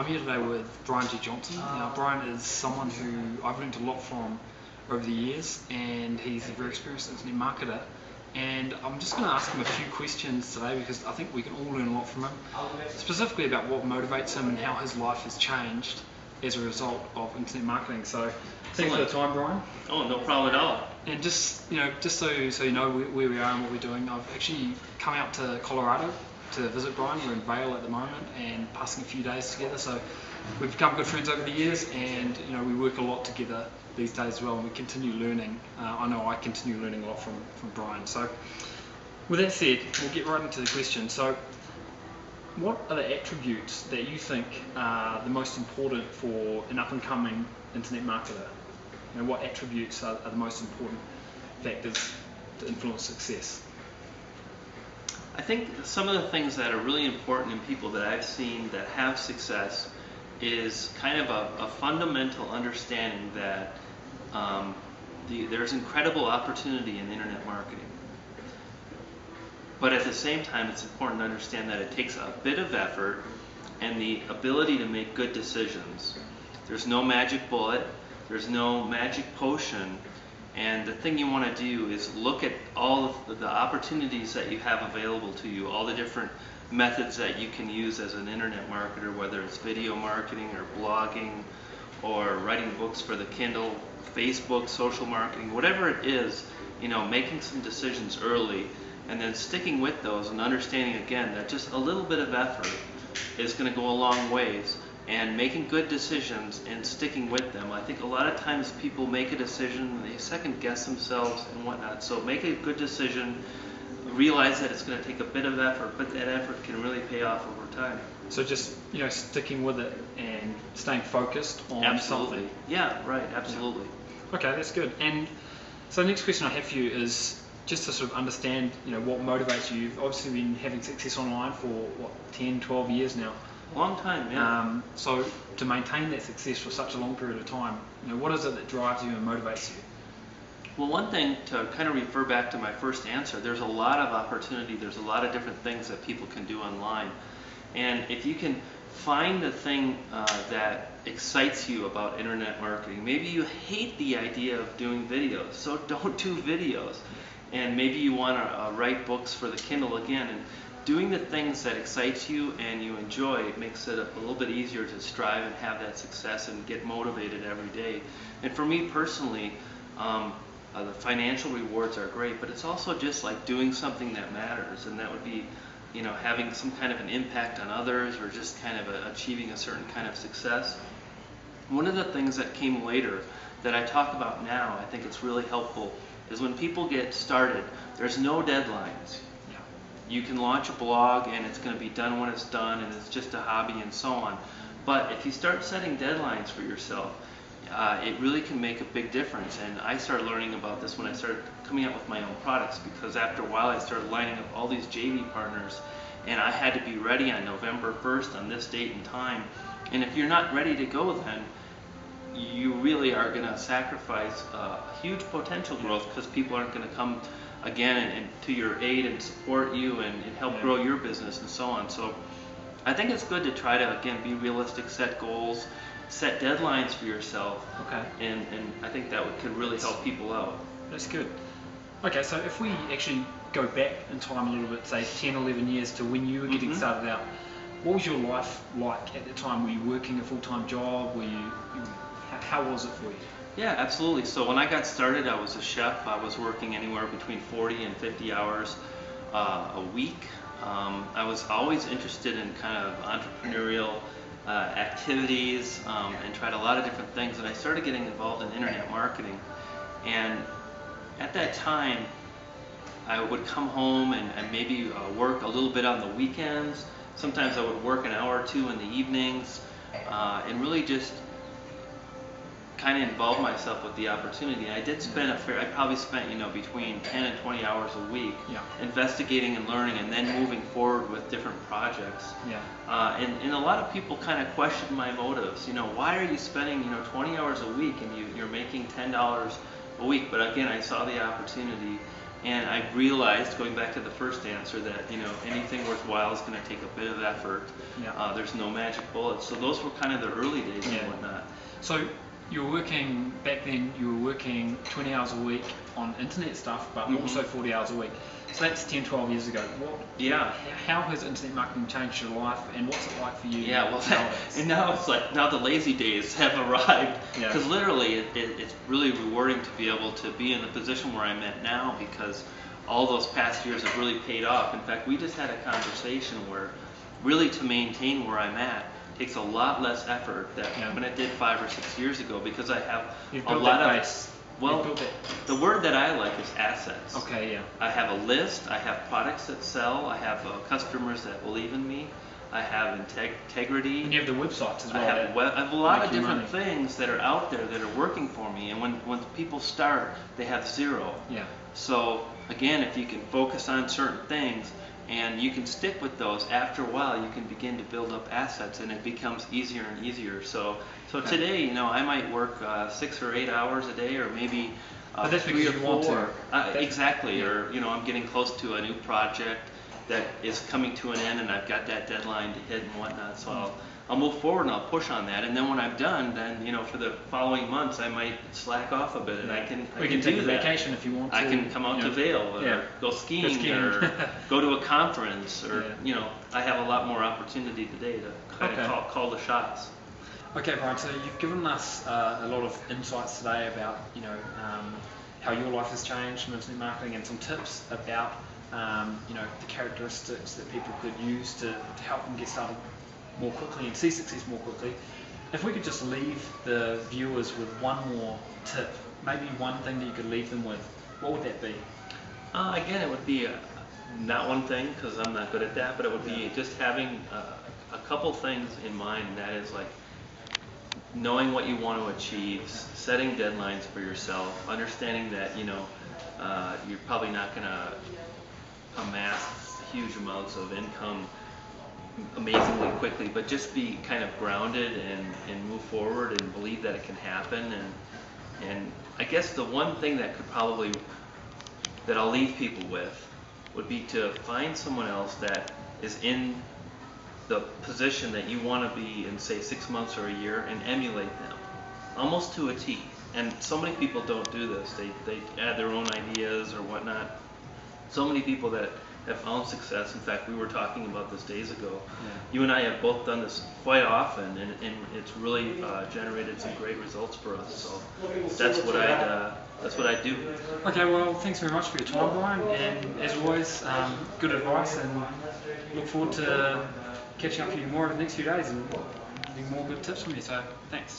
I'm here today with Brian G. Johnson. Now, Brian is someone who I've learned a lot from over the years, and he's a very experienced internet marketer. And I'm just going to ask him a few questions today because I think we can all learn a lot from him, specifically about what motivates him and how his life has changed as a result of internet marketing. So, thanks for the time, Brian. Oh, no problem at all. And just so you know where we are and what we're doing, I've actually come out to Colorado to visit Brian. We're in Vail at the moment and passing a few days together. So we've become good friends over the years, and we work a lot together these days as well. And we continue learning. I know I continue learning a lot from Brian. So with that said, we'll get right into the question. So, what are the attributes that you think are the most important for an up-and-coming internet marketer? What attributes are the most important factors to influence success? I think some of the things that are really important in people that I've seen that have success is kind of a fundamental understanding that there's incredible opportunity in internet marketing. But at the same time, it's important to understand that it takes a bit of effort and the ability to make good decisions. There's no magic bullet, there's no magic potion, and the thing you want to do is look at all of the opportunities that you have available to you, all the different methods that you can use as an internet marketer, whether it's video marketing or blogging or writing books for the Kindle, Facebook, social marketing, whatever it is, making some decisions early and then sticking with those and understanding again that just a little bit of effort is going to go a long ways, and making good decisions and sticking with them. I think a lot of times people make a decision, they second guess themselves and whatnot. So make a good decision, realize that it's going to take a bit of effort, but that effort can really pay off over time. So just sticking with it and staying focused on absolutely. Something. Yeah, right, absolutely. Yeah. Okay, that's good. And so the next question I have for you is just to sort of understand what motivates you. You've obviously been having success online for 10, 12 years now. Long time, yeah. So to maintain that success for such a long period of time, what is it that drives you and motivates you? Well, one thing to kind of refer back to my first answer, there's a lot of opportunity, there's a lot of different things that people can do online. And if you can find the thing that excites you about internet marketing, maybe you hate the idea of doing videos, so don't do videos. And maybe you want to write books for the Kindle again. And doing the things that excite you and you enjoy makes it a little bit easier to strive and have that success and get motivated every day. And for me personally, the financial rewards are great, but it's also just like doing something that matters, and that would be having some kind of an impact on others, or just kind of achieving a certain kind of success. One of the things that came later that I talk about now, I think it's really helpful, is when people get started, there's no deadlines. You can launch a blog and it's going to be done when it's done, and it's just a hobby and so on. But if you start setting deadlines for yourself, it really can make a big difference. And I started learning about this when I started coming out with my own products, because after a while I started lining up all these JV partners, and I had to be ready on November 1st on this date and time. And if you're not ready to go then, you really are going to sacrifice huge potential growth, because people aren't going to come again and to your aid and support you and help grow your business and so on. So I think it's good to try to, again, be realistic, set goals, set deadlines for yourself. Okay. And I think that could really help people out. That's good. Okay, so if we actually go back in time a little bit, say 10, 11 years to when you were getting started out, what was your life like at the time? Were you working a full-time job? How was it for you? Yeah, absolutely. So when I got started, I was a chef. I was working anywhere between 40 and 50 hours a week. I was always interested in kind of entrepreneurial activities and tried a lot of different things. And I started getting involved in internet marketing. And at that time, I would come home and maybe work a little bit on the weekends. Sometimes I would work an hour or two in the evenings and really just kind of involve myself with the opportunity. I did spend I probably spent between 10 and 20 hours a week investigating and learning, and then moving forward with different projects. And a lot of people kind of question my motives. Why are you spending 20 hours a week and you're making $10 a week? But again, I saw the opportunity, And I realized, going back to the first answer, that anything worthwhile is going to take a bit of effort. Yeah. There's no magic bullet. So those were kind of the early days and whatnot. So you were working back then. You were working 20 hours a week on internet stuff, but also 40 hours a week. So that's 10, 12 years ago. How has internet marketing changed your life, and what's it like for you? And now it's like, now the lazy days have arrived, because literally it's really rewarding to be able to be in the position where I'm at now, because all those past years have really paid off. In fact, we just had a conversation where really to maintain where I'm at takes a lot less effort than when it did 5 or 6 years ago, because I have a lot of base. Well, the word that I like is assets. Okay, yeah. I have a list. I have products that sell. I have customers that believe in me. I have integrity. And you have the websites as well. I have a lot of different things that are out there that are working for me. And when people start, they have zero. Yeah. So again, if you can focus on certain things and you can stick with those, after a while you can begin to build up assets, and it becomes easier and easier. So today, I might work 6 or 8 hours a day, or maybe but that's 3 or because 4. You want to. Exactly. Or I'm getting close to a new project that is coming to an end, and I've got that deadline to hit and whatnot. So I'll move forward and I'll push on that, and then when I'm done, then for the following months I might slack off a bit, and I can take a that. vacation if you want to. I can come out to Vail, or go skiing, or go to a conference, or I have a lot more opportunity today to kind of call the shots. Okay, Brian. So you've given us a lot of insights today about how your life has changed in internet marketing, and some tips about the characteristics that people could use to help them get started more quickly and see success more quickly. If we could just leave the viewers with one more tip, maybe one thing that you could leave them with, what would that be? Again, it would be not one thing, because I'm not good at that, but it would be just having a couple things in mind, and that is like knowing what you want to achieve, setting deadlines for yourself, understanding that you're probably not going to amass huge amounts of income amazingly quickly, but just be kind of grounded and move forward and believe that it can happen. And I guess the one thing that I'll leave people with would be to find someone else that is in the position that you want to be in, say 6 months or a year, and emulate them almost to a T. And so many people don't do this. They add their own ideas or whatnot. So many people that have found success. In fact, we were talking about this days ago. You and I have both done this quite often, and it's really generated some great results for us. So that's what I do. Okay, well, thanks very much for your time, Brian. And as always, good advice, and look forward to catching up with you more over the next few days and getting more good tips from you. So thanks.